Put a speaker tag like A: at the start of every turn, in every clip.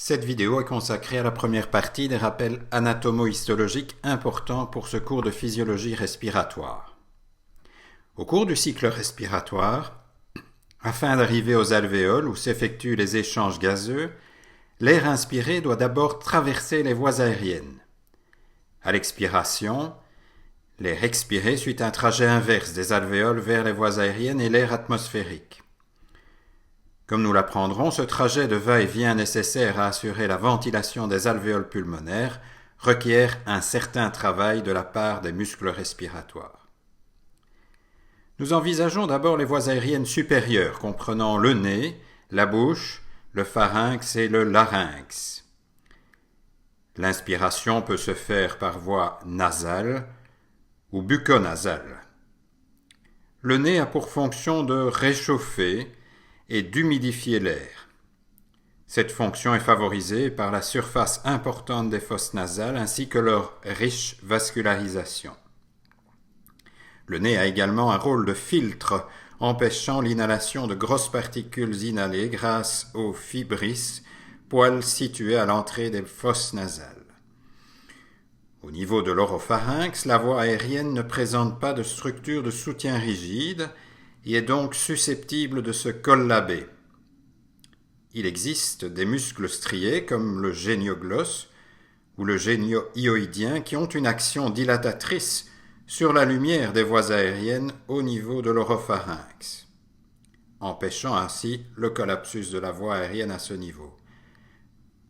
A: Cette vidéo est consacrée à la première partie des rappels anatomo-histologiques importants pour ce cours de physiologie respiratoire. Au cours du cycle respiratoire, afin d'arriver aux alvéoles où s'effectuent les échanges gazeux, l'air inspiré doit d'abord traverser les voies aériennes. À l'expiration, l'air expiré suit un trajet inverse des alvéoles vers les voies aériennes et l'air atmosphérique. Comme nous l'apprendrons, ce trajet de va-et-vient nécessaire à assurer la ventilation des alvéoles pulmonaires requiert un certain travail de la part des muscles respiratoires. Nous envisageons d'abord les voies aériennes supérieures, comprenant le nez, la bouche, le pharynx et le larynx. L'inspiration peut se faire par voie nasale ou bucco-nasale. Le nez a pour fonction de réchauffer et d'humidifier l'air. Cette fonction est favorisée par la surface importante des fosses nasales ainsi que leur riche vascularisation. Le nez a également un rôle de filtre, empêchant l'inhalation de grosses particules inhalées grâce aux fibrisses, poils situés à l'entrée des fosses nasales. Au niveau de l'oropharynx, la voie aérienne ne présente pas de structure de soutien rigide et est donc susceptible de se collaber. Il existe des muscles striés comme le génioglosse ou le génio-hyoïdien qui ont une action dilatatrice sur la lumière des voies aériennes au niveau de l'oropharynx, empêchant ainsi le collapsus de la voie aérienne à ce niveau.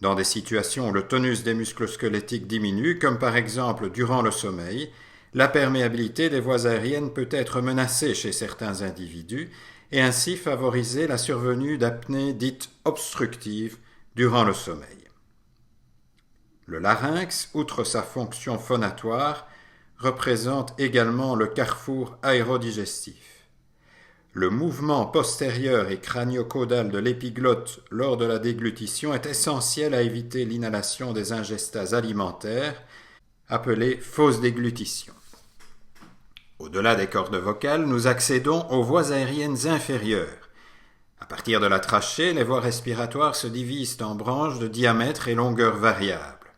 A: Dans des situations où le tonus des muscles squelettiques diminue, comme par exemple durant le sommeil, la perméabilité des voies aériennes peut être menacée chez certains individus et ainsi favoriser la survenue d'apnées dites obstructives durant le sommeil. Le larynx, outre sa fonction phonatoire, représente également le carrefour aérodigestif. Le mouvement postérieur et crânio-caudal de l'épiglotte lors de la déglutition est essentiel à éviter l'inhalation des ingestats alimentaires, appelées fausses déglutitions. Au-delà des cordes vocales, nous accédons aux voies aériennes inférieures. À partir de la trachée, les voies respiratoires se divisent en branches de diamètre et longueur variables.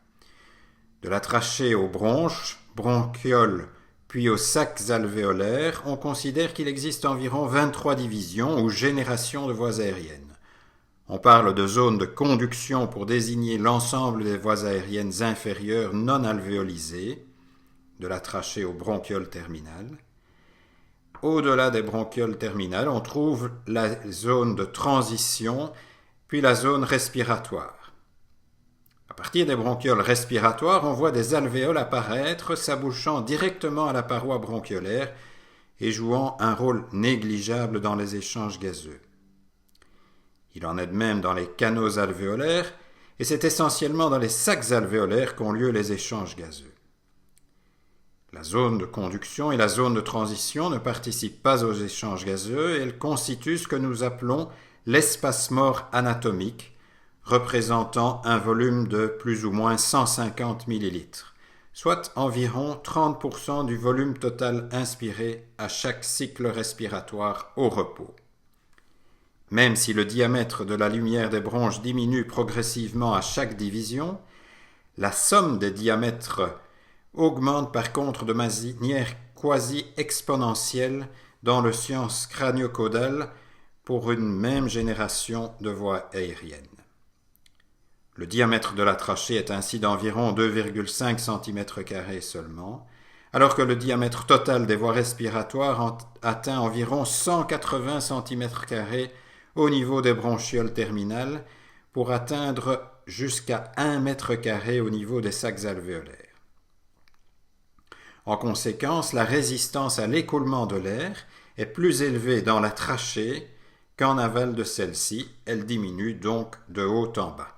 A: De la trachée aux bronches, bronchioles, puis aux sacs alvéolaires, on considère qu'il existe environ 23 divisions ou générations de voies aériennes. On parle de zones de conduction pour désigner l'ensemble des voies aériennes inférieures non alvéolisées, de la trachée aux bronchioles terminales. Au-delà des bronchioles terminales, on trouve la zone de transition, puis la zone respiratoire. À partir des bronchioles respiratoires, on voit des alvéoles apparaître, s'abouchant directement à la paroi bronchiolaire et jouant un rôle négligeable dans les échanges gazeux. Il en est de même dans les canaux alvéolaires, et c'est essentiellement dans les sacs alvéolaires qu'ont lieu les échanges gazeux. La zone de conduction et la zone de transition ne participent pas aux échanges gazeux et elles constituent ce que nous appelons l'espace mort anatomique, représentant un volume de plus ou moins 150 ml, soit environ 30% du volume total inspiré à chaque cycle respiratoire au repos. Même si le diamètre de la lumière des bronches diminue progressivement à chaque division, la somme des diamètres augmente par contre de manière quasi exponentielle dans le science crânio-caudal pour une même génération de voies aériennes. Le diamètre de la trachée est ainsi d'environ 2,5 cm² seulement, alors que le diamètre total des voies respiratoires atteint environ 180 cm² au niveau des bronchioles terminales pour atteindre jusqu'à 1 m² au niveau des sacs alvéolaires. En conséquence, la résistance à l'écoulement de l'air est plus élevée dans la trachée qu'en aval de celle-ci, elle diminue donc de haut en bas.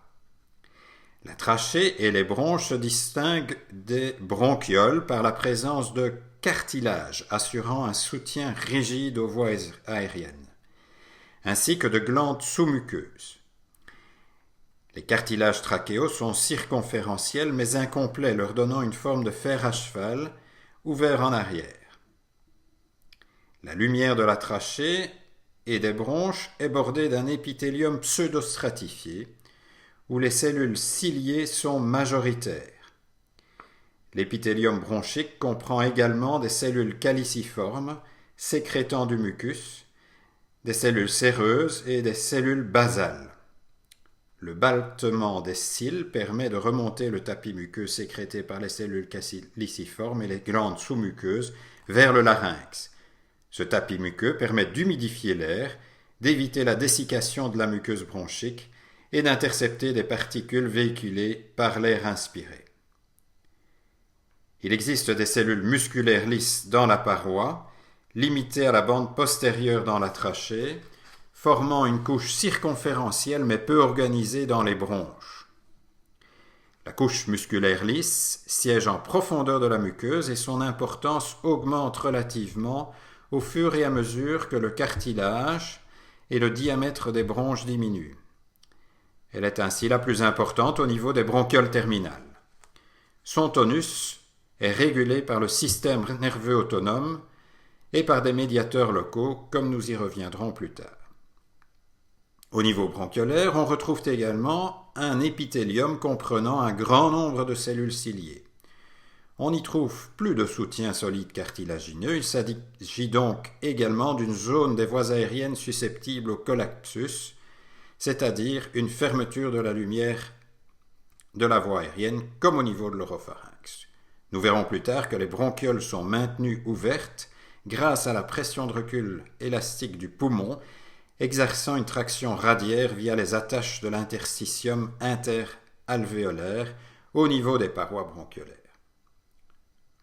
A: La trachée et les bronches se distinguent des bronchioles par la présence de cartilage assurant un soutien rigide aux voies aériennes, ainsi que de glandes sous-muqueuses. Les cartilages trachéaux sont circonférentiels mais incomplets, leur donnant une forme de fer à cheval ouvert en arrière. La lumière de la trachée et des bronches est bordée d'un épithélium pseudostratifié, où les cellules ciliées sont majoritaires. L'épithélium bronchique comprend également des cellules caliciformes sécrétant du mucus, des cellules séreuses et des cellules basales. Le battement des cils permet de remonter le tapis muqueux sécrété par les cellules caliciformes et les glandes sous-muqueuses vers le larynx. Ce tapis muqueux permet d'humidifier l'air, d'éviter la dessiccation de la muqueuse bronchique et d'intercepter des particules véhiculées par l'air inspiré. Il existe des cellules musculaires lisses dans la paroi, limitées à la bande postérieure dans la trachée, formant une couche circonférentielle mais peu organisée dans les bronches. La couche musculaire lisse siège en profondeur de la muqueuse et son importance augmente relativement au fur et à mesure que le cartilage et le diamètre des bronches diminuent. Elle est ainsi la plus importante au niveau des bronchioles terminales. Son tonus est régulé par le système nerveux autonome et par des médiateurs locaux, comme nous y reviendrons plus tard. Au niveau bronchiolaire, on retrouve également un épithélium comprenant un grand nombre de cellules ciliées. On y trouve plus de soutien solide cartilagineux, il s'agit donc également d'une zone des voies aériennes susceptible au colapsus, c'est-à-dire une fermeture de la lumière de la voie aérienne comme au niveau de l'oropharynx. Nous verrons plus tard que les bronchioles sont maintenues ouvertes grâce à la pression de recul élastique du poumon, exerçant une traction radiaire via les attaches de l'interstitium interalvéolaire au niveau des parois bronchiolaires.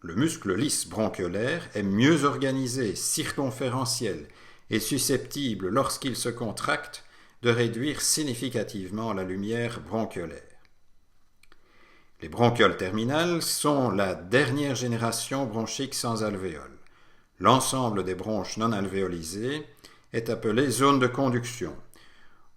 A: Le muscle lisse bronchiolaire est mieux organisé, circonférentiel et susceptible, lorsqu'il se contracte, de réduire significativement la lumière bronchiolaire. Les bronchioles terminales sont la dernière génération bronchique sans alvéoles. L'ensemble des bronches non alvéolisées est appelée zone de conduction.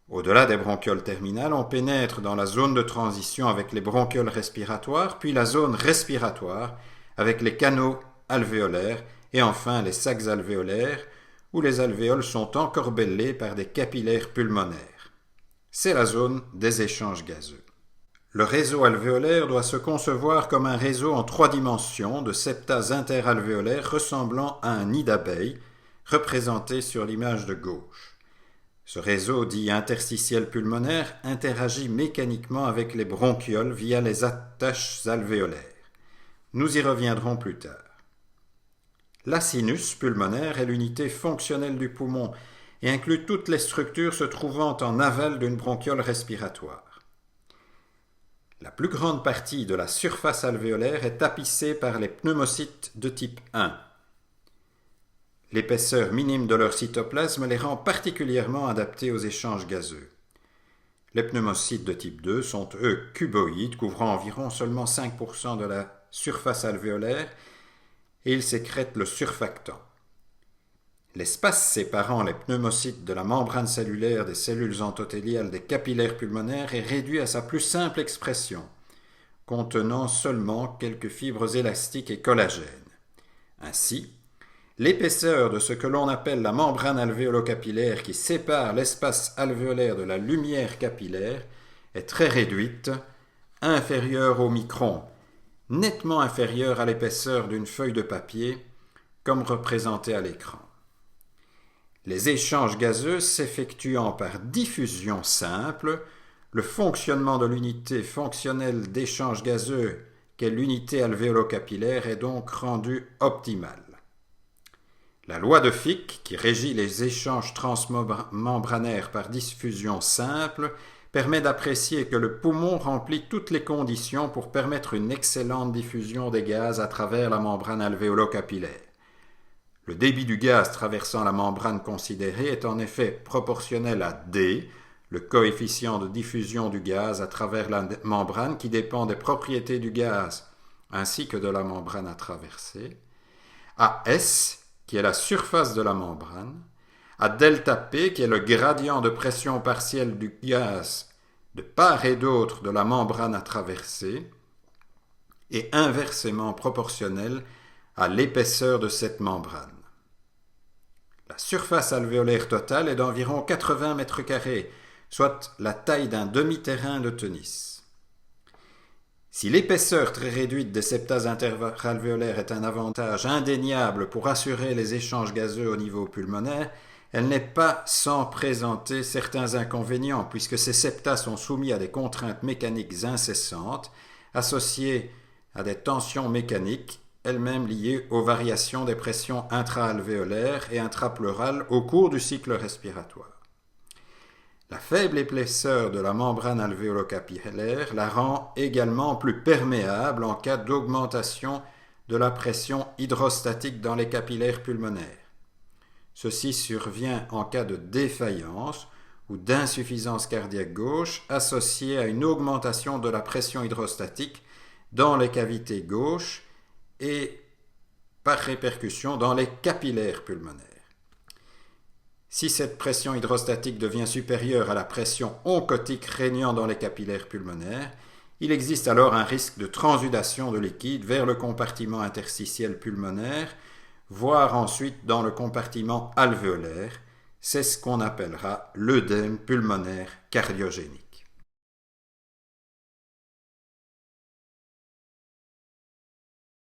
A: Au-delà des bronchioles terminales, on pénètre dans la zone de transition avec les bronchioles respiratoires, puis la zone respiratoire avec les canaux alvéolaires et enfin les sacs alvéolaires où les alvéoles sont encorbellés par des capillaires pulmonaires. C'est la zone des échanges gazeux. Le réseau alvéolaire doit se concevoir comme un réseau en 3 dimensions de septas interalvéolaires ressemblant à un nid d'abeille, représenté sur l'image de gauche. Ce réseau dit interstitiel pulmonaire interagit mécaniquement avec les bronchioles via les attaches alvéolaires. Nous y reviendrons plus tard. La sinus pulmonaire est l'unité fonctionnelle du poumon et inclut toutes les structures se trouvant en aval d'une bronchiole respiratoire. La plus grande partie de la surface alvéolaire est tapissée par les pneumocytes de type 1. L'épaisseur minime de leur cytoplasme les rend particulièrement adaptés aux échanges gazeux. Les pneumocytes de type 2 sont, eux, cuboïdes, couvrant environ seulement 5% de la surface alvéolaire, et ils sécrètent le surfactant. L'espace séparant les pneumocytes de la membrane cellulaire des cellules endothéliales des capillaires pulmonaires est réduit à sa plus simple expression, contenant seulement quelques fibres élastiques et collagènes. Ainsi, l'épaisseur de ce que l'on appelle la membrane alvéolo-capillaire qui sépare l'espace alvéolaire de la lumière capillaire est très réduite, inférieure au micron, nettement inférieure à l'épaisseur d'une feuille de papier, comme représenté à l'écran. Les échanges gazeux s'effectuant par diffusion simple, le fonctionnement de l'unité fonctionnelle d'échange gazeux qu'est l'unité alvéolo-capillaire est donc rendu optimal. La loi de Fick, qui régit les échanges transmembranaires par diffusion simple, permet d'apprécier que le poumon remplit toutes les conditions pour permettre une excellente diffusion des gaz à travers la membrane alvéolo-capillaire. Le débit du gaz traversant la membrane considérée est en effet proportionnel à D, le coefficient de diffusion du gaz à travers la membrane qui dépend des propriétés du gaz ainsi que de la membrane à traverser, à S, qui est la surface de la membrane, à delta P, qui est le gradient de pression partielle du gaz de part et d'autre de la membrane à traverser, et inversement proportionnel à l'épaisseur de cette membrane. La surface alvéolaire totale est d'environ 80 mètres carrés, soit la taille d'un demi-terrain de tennis. Si l'épaisseur très réduite des septas interalvéolaires est un avantage indéniable pour assurer les échanges gazeux au niveau pulmonaire, elle n'est pas sans présenter certains inconvénients, puisque ces septas sont soumis à des contraintes mécaniques incessantes, associées à des tensions mécaniques, elles-mêmes liées aux variations des pressions intra-alvéolaires et intrapleurales au cours du cycle respiratoire. La faible épaisseur de la membrane alvéolo-capillaire la rend également plus perméable en cas d'augmentation de la pression hydrostatique dans les capillaires pulmonaires. Ceci survient en cas de défaillance ou d'insuffisance cardiaque gauche associée à une augmentation de la pression hydrostatique dans les cavités gauches et par répercussion dans les capillaires pulmonaires. Si cette pression hydrostatique devient supérieure à la pression oncotique régnant dans les capillaires pulmonaires, il existe alors un risque de transudation de liquide vers le compartiment interstitiel pulmonaire, voire ensuite dans le compartiment alvéolaire. C'est ce qu'on appellera l'œdème pulmonaire cardiogénique.